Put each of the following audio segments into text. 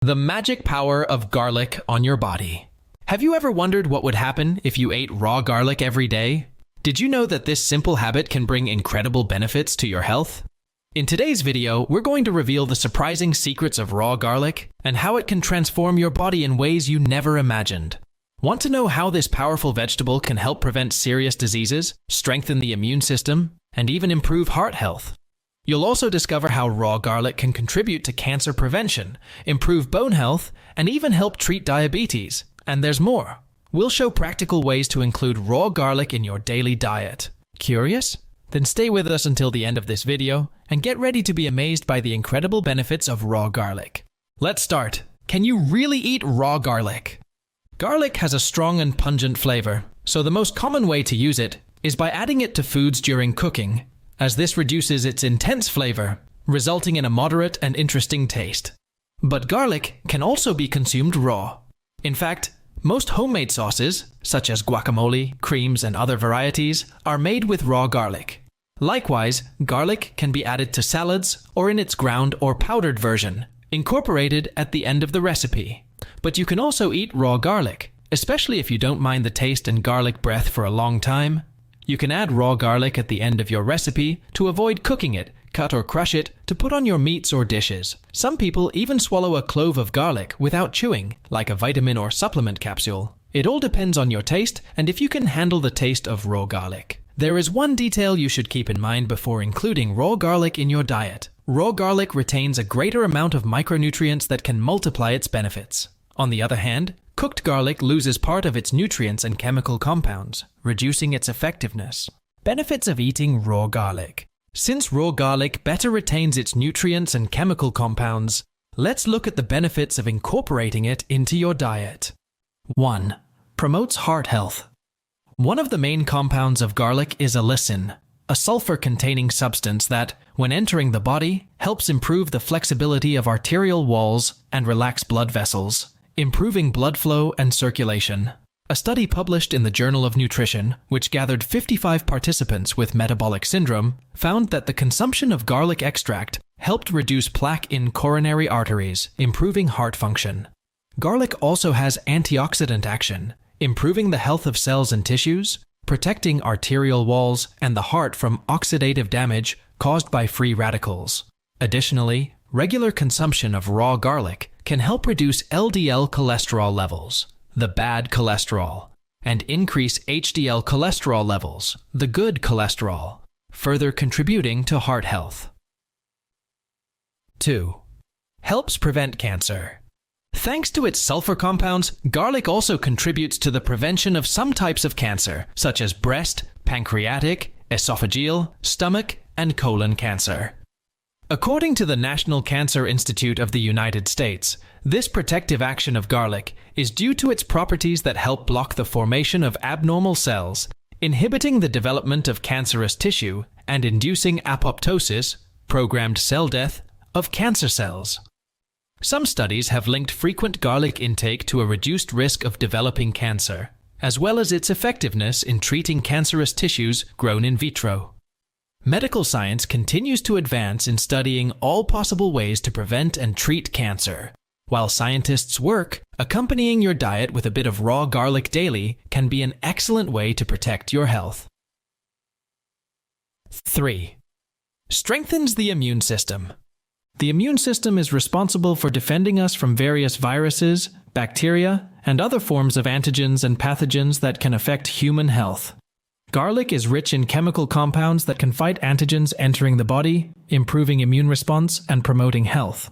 The magic power of garlic on your body. Have you ever wondered what would happen if you ate raw garlic every day? Did you know that this simple habit can bring incredible benefits to your health? In today's video, we're going to reveal the surprising secrets of raw garlic and how it can transform your body in ways you never imagined. Want to know how this powerful vegetable can help prevent serious diseases, strengthen the immune system, and even improve heart health? You'll also discover how raw garlic can contribute to cancer prevention, improve bone health, and even help treat diabetes. And there's more. We'll show practical ways to include raw garlic in your daily diet. Curious? Then stay with us until the end of this video and get ready to be amazed by the incredible benefits of raw garlic. Let's start. Can you really eat raw garlic? Garlic has a strong and pungent flavor, so the most common way to use it is by adding it to foods during cooking, as this reduces its intense flavor, resulting in a moderate and interesting taste. But garlic can also be consumed raw. In fact, most homemade sauces, such as guacamole, creams, and other varieties, are made with raw garlic. Likewise, garlic can be added to salads or in its ground or powdered version, incorporated at the end of the recipe. But you can also eat raw garlic, especially if you don't mind the taste and garlic breath for a long time. You can add raw garlic at the end of your recipe to avoid cooking it, cut or crush it to put on your meats or dishes. Some people even swallow a clove of garlic without chewing, like a vitamin or supplement capsule. It all depends on your taste and if you can handle the taste of raw garlic. There is one detail you should keep in mind before including raw garlic in your diet. Raw garlic retains a greater amount of micronutrients that can multiply its benefits. On the other hand, cooked garlic loses part of its nutrients and chemical compounds, reducing its effectiveness. Benefits of eating raw garlic. Since raw garlic better retains its nutrients and chemical compounds, let's look at the benefits of incorporating it into your diet. 1. Promotes heart health. One of the main compounds of garlic is allicin, a sulfur-containing substance that, when entering the body, helps improve the flexibility of arterial walls and relax blood vessels, improving blood flow and circulation. A study published in the Journal of Nutrition, which gathered 55 participants with metabolic syndrome, found that the consumption of garlic extract helped reduce plaque in coronary arteries, improving heart function. Garlic also has antioxidant action, improving the health of cells and tissues, protecting arterial walls and the heart from oxidative damage caused by free radicals. Additionally, regular consumption of raw garlic can help reduce LDL cholesterol levels, the bad cholesterol, and increase HDL cholesterol levels, the good cholesterol, further contributing to heart health. 2. Helps prevent cancer. Thanks to its sulfur compounds, garlic also contributes to the prevention of some types of cancer, such as breast, pancreatic, esophageal, stomach, and colon cancer. According to the National Cancer Institute of the United States, this protective action of garlic is due to its properties that help block the formation of abnormal cells, inhibiting the development of cancerous tissue, and inducing apoptosis, programmed cell death, of cancer cells. Some studies have linked frequent garlic intake to a reduced risk of developing cancer, as well as its effectiveness in treating cancerous tissues grown in vitro. Medical science continues to advance in studying all possible ways to prevent and treat cancer. While scientists work, accompanying your diet with a bit of raw garlic daily can be an excellent way to protect your health. 3. Strengthens the immune system. The immune system is responsible for defending us from various viruses, bacteria, and other forms of antigens and pathogens that can affect human health. Garlic is rich in chemical compounds that can fight antigens entering the body, improving immune response and promoting health.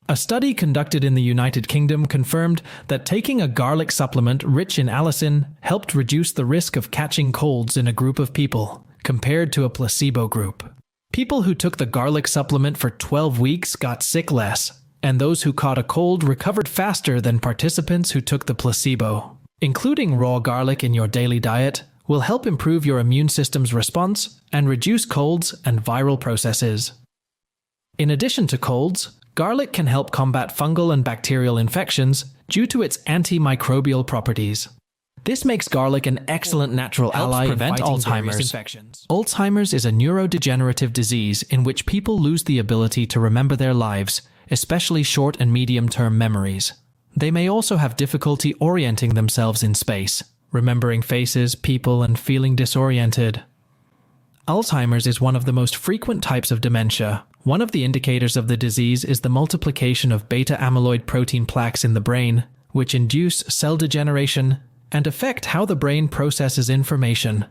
A study conducted in the United Kingdom confirmed that taking a garlic supplement rich in allicin helped reduce the risk of catching colds in a group of people, compared to a placebo group. People who took the garlic supplement for 12 weeks got sick less, and those who caught a cold recovered faster than participants who took the placebo. Including raw garlic in your daily diet will help improve your immune system's response and reduce colds and viral processes. In addition to colds, garlic can help combat fungal and bacterial infections due to its antimicrobial properties. This makes garlic an excellent natural ally in fighting Alzheimer's infections. Alzheimer's is a neurodegenerative disease in which people lose the ability to remember their lives, especially short and medium-term memories. They may also have difficulty orienting themselves in space, remembering faces, people, and feeling disoriented. Alzheimer's is one of the most frequent types of dementia. One of the indicators of the disease is the multiplication of beta-amyloid protein plaques in the brain, which induce cell degeneration and affect how the brain processes information.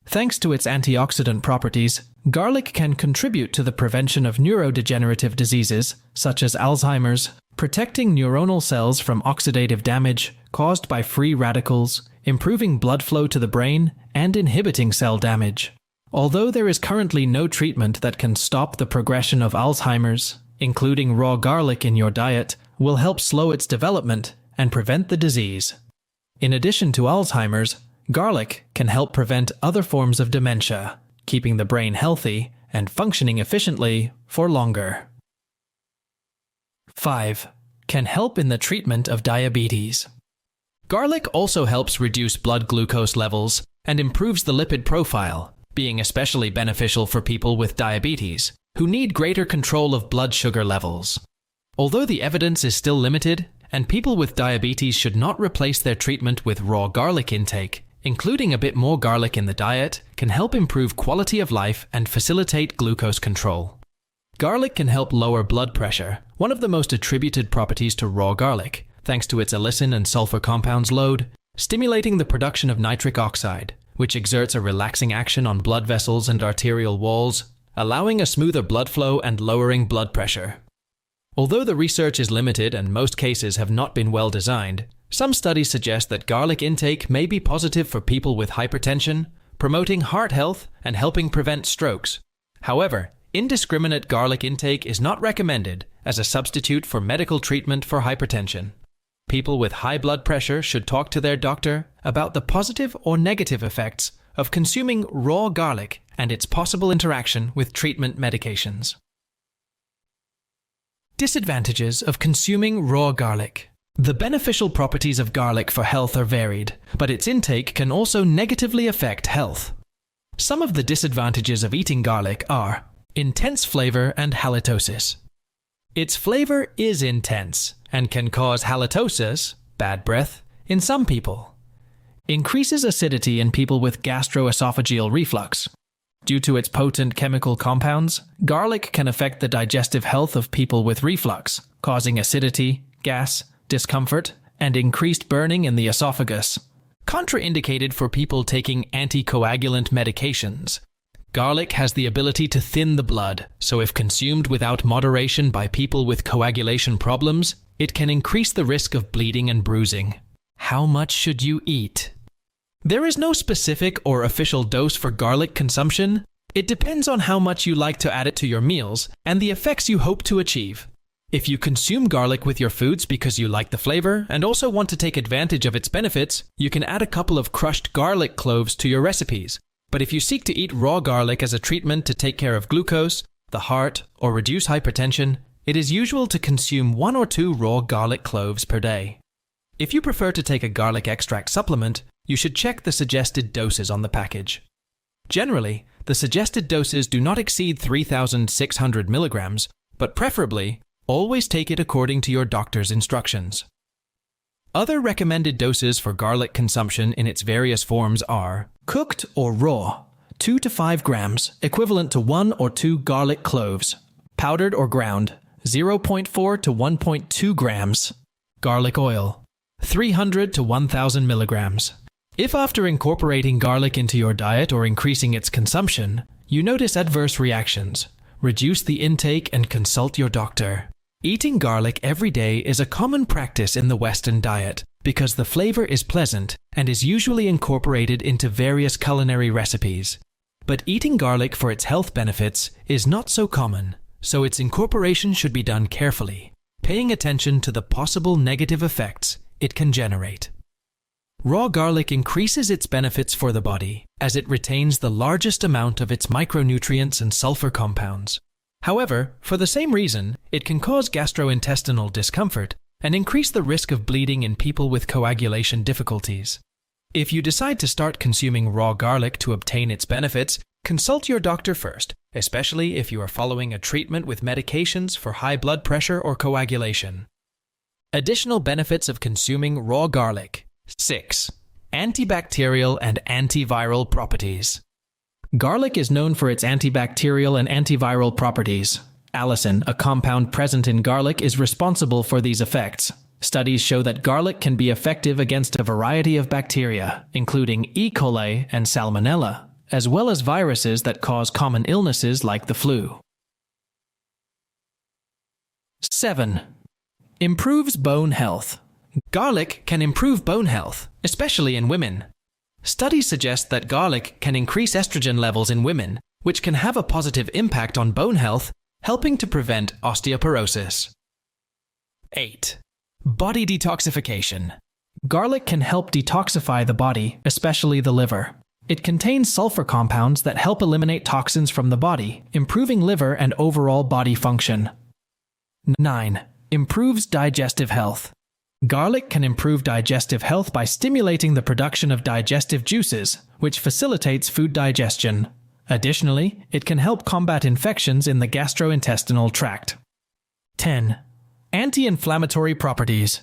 Thanks to its antioxidant properties, garlic can contribute to the prevention of neurodegenerative diseases, such as Alzheimer's, protecting neuronal cells from oxidative damage caused by free radicals, improving blood flow to the brain, and inhibiting cell damage. Although there is currently no treatment that can stop the progression of Alzheimer's, including raw garlic in your diet will help slow its development and prevent the disease. In addition to Alzheimer's, garlic can help prevent other forms of dementia, keeping the brain healthy and functioning efficiently for longer. 5. Can help in the treatment of diabetes. Garlic also helps reduce blood glucose levels and improves the lipid profile, being especially beneficial for people with diabetes, who need greater control of blood sugar levels. Although the evidence is still limited, and people with diabetes should not replace their treatment with raw garlic intake, including a bit more garlic in the diet can help improve quality of life and facilitate glucose control. Garlic can help lower blood pressure, one of the most attributed properties to raw garlic, thanks to its allicin and sulfur compounds load, stimulating the production of nitric oxide, which exerts a relaxing action on blood vessels and arterial walls, allowing a smoother blood flow and lowering blood pressure. Although the research is limited and most cases have not been well designed, some studies suggest that garlic intake may be positive for people with hypertension, promoting heart health and helping prevent strokes. However, indiscriminate garlic intake is not recommended as a substitute for medical treatment for hypertension. People with high blood pressure should talk to their doctor about the positive or negative effects of consuming raw garlic and its possible interaction with treatment medications. Disadvantages of consuming raw garlic. The beneficial properties of garlic for health are varied, but its intake can also negatively affect health. Some of the disadvantages of eating garlic are intense flavor and halitosis. Its flavor is intense and can cause halitosis, bad breath, in some people. Increases acidity in people with gastroesophageal reflux. Due to its potent chemical compounds, garlic can affect the digestive health of people with reflux, causing acidity, gas, discomfort, and increased burning in the esophagus. Contraindicated for people taking anticoagulant medications. Garlic has the ability to thin the blood, so if consumed without moderation by people with coagulation problems, it can increase the risk of bleeding and bruising. How much should you eat? There is no specific or official dose for garlic consumption. It depends on how much you like to add it to your meals and the effects you hope to achieve. If you consume garlic with your foods because you like the flavor and also want to take advantage of its benefits, you can add a couple of crushed garlic cloves to your recipes. But if you seek to eat raw garlic as a treatment to take care of glucose, the heart, or reduce hypertension, it is usual to consume 1 or 2 raw garlic cloves per day. If you prefer to take a garlic extract supplement, you should check the suggested doses on the package. Generally, the suggested doses do not exceed 3,600 milligrams, but preferably, always take it according to your doctor's instructions. Other recommended doses for garlic consumption in its various forms are cooked or raw, 2 to 5 grams, equivalent to 1 or 2 garlic cloves. Powdered or ground, 0.4 to 1.2 grams. Garlic oil, 300 to 1,000 milligrams. If after incorporating garlic into your diet or increasing its consumption, you notice adverse reactions, reduce the intake and consult your doctor. Eating garlic every day is a common practice in the Western diet because the flavor is pleasant and is usually incorporated into various culinary recipes. But eating garlic for its health benefits is not so common, so its incorporation should be done carefully, paying attention to the possible negative effects it can generate. Raw garlic increases its benefits for the body as it retains the largest amount of its micronutrients and sulfur compounds. However, for the same reason, it can cause gastrointestinal discomfort and increase the risk of bleeding in people with coagulation difficulties. If you decide to start consuming raw garlic to obtain its benefits, Consult your doctor first, especially if you are following a treatment with medications for high blood pressure or coagulation. Additional benefits of consuming raw garlic. 6. Antibacterial and antiviral properties. Garlic is known for its antibacterial and antiviral properties. Allicin, a compound present in garlic, is responsible for these effects. Studies show that garlic can be effective against a variety of bacteria, including E. coli and Salmonella, as well as viruses that cause common illnesses like the flu. 7. Improves bone health. Garlic can improve bone health, especially in women. Studies suggest that garlic can increase estrogen levels in women, which can have a positive impact on bone health, helping to prevent osteoporosis. 8. Body detoxification. Garlic can help detoxify the body, especially the liver. It contains sulfur compounds that help eliminate toxins from the body, improving liver and overall body function. 9. Improves digestive health. Garlic can improve digestive health by stimulating the production of digestive juices, which facilitates food digestion. Additionally, it can help combat infections in the gastrointestinal tract. 10. Anti-inflammatory properties.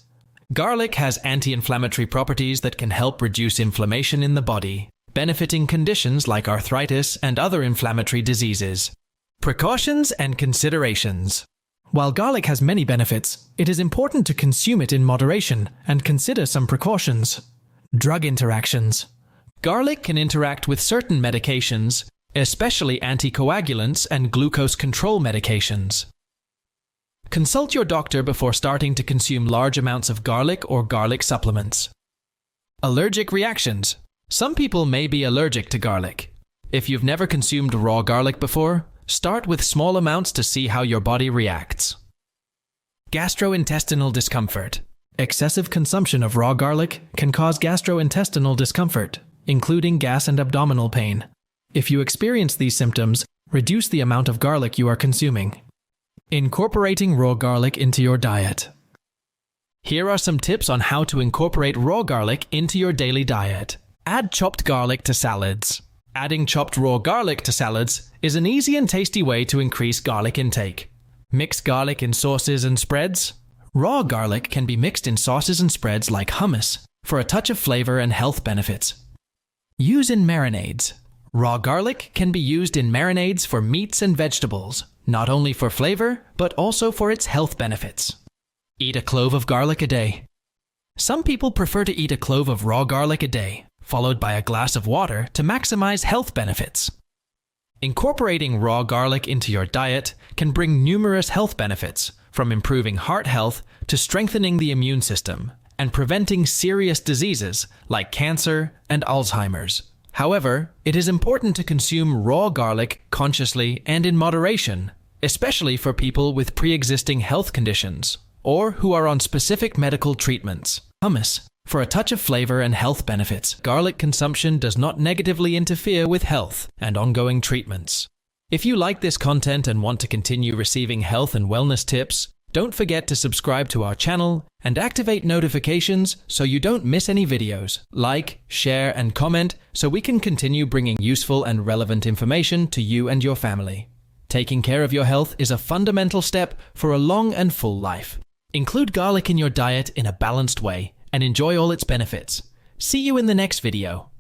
Garlic has anti-inflammatory properties that can help reduce inflammation in the body, benefiting conditions like arthritis and other inflammatory diseases. Precautions and considerations. While garlic has many benefits, it is important to consume it in moderation and consider some precautions. Drug interactions. Garlic can interact with certain medications, especially anticoagulants and glucose control medications. Consult your doctor before starting to consume large amounts of garlic or garlic supplements. Allergic reactions. Some people may be allergic to garlic. If you've never consumed raw garlic before, start with small amounts to see how your body reacts. Gastrointestinal discomfort. Excessive consumption of raw garlic can cause gastrointestinal discomfort, including gas and abdominal pain. If you experience these symptoms, reduce the amount of garlic you are consuming. Incorporating raw garlic into your diet. Here are some tips on how to incorporate raw garlic into your daily diet. Add chopped garlic to salads. Adding chopped raw garlic to salads is an easy and tasty way to increase garlic intake. Mix garlic in sauces and spreads. Raw garlic can be mixed in sauces and spreads like hummus for a touch of flavor and health benefits. Use in marinades. Raw garlic can be used in marinades for meats and vegetables, not only for flavor, but also for its health benefits. Eat a clove of garlic a day. Some people prefer to eat a clove of raw garlic a day, followed by a glass of water to maximize health benefits. Incorporating raw garlic into your diet can bring numerous health benefits, from improving heart health to strengthening the immune system and preventing serious diseases like cancer and Alzheimer's. However, it is important to consume raw garlic consciously and in moderation, especially for people with pre-existing health conditions or who are on specific medical treatments. Hummus. For a touch of flavor and health benefits, garlic consumption does not negatively interfere with health and ongoing treatments. If you like this content and want to continue receiving health and wellness tips, don't forget to subscribe to our channel and activate notifications so you don't miss any videos. Like, share, and comment so we can continue bringing useful and relevant information to you and your family. Taking care of your health is a fundamental step for a long and full life. Include garlic in your diet in a balanced way and enjoy all its benefits. See you in the next video.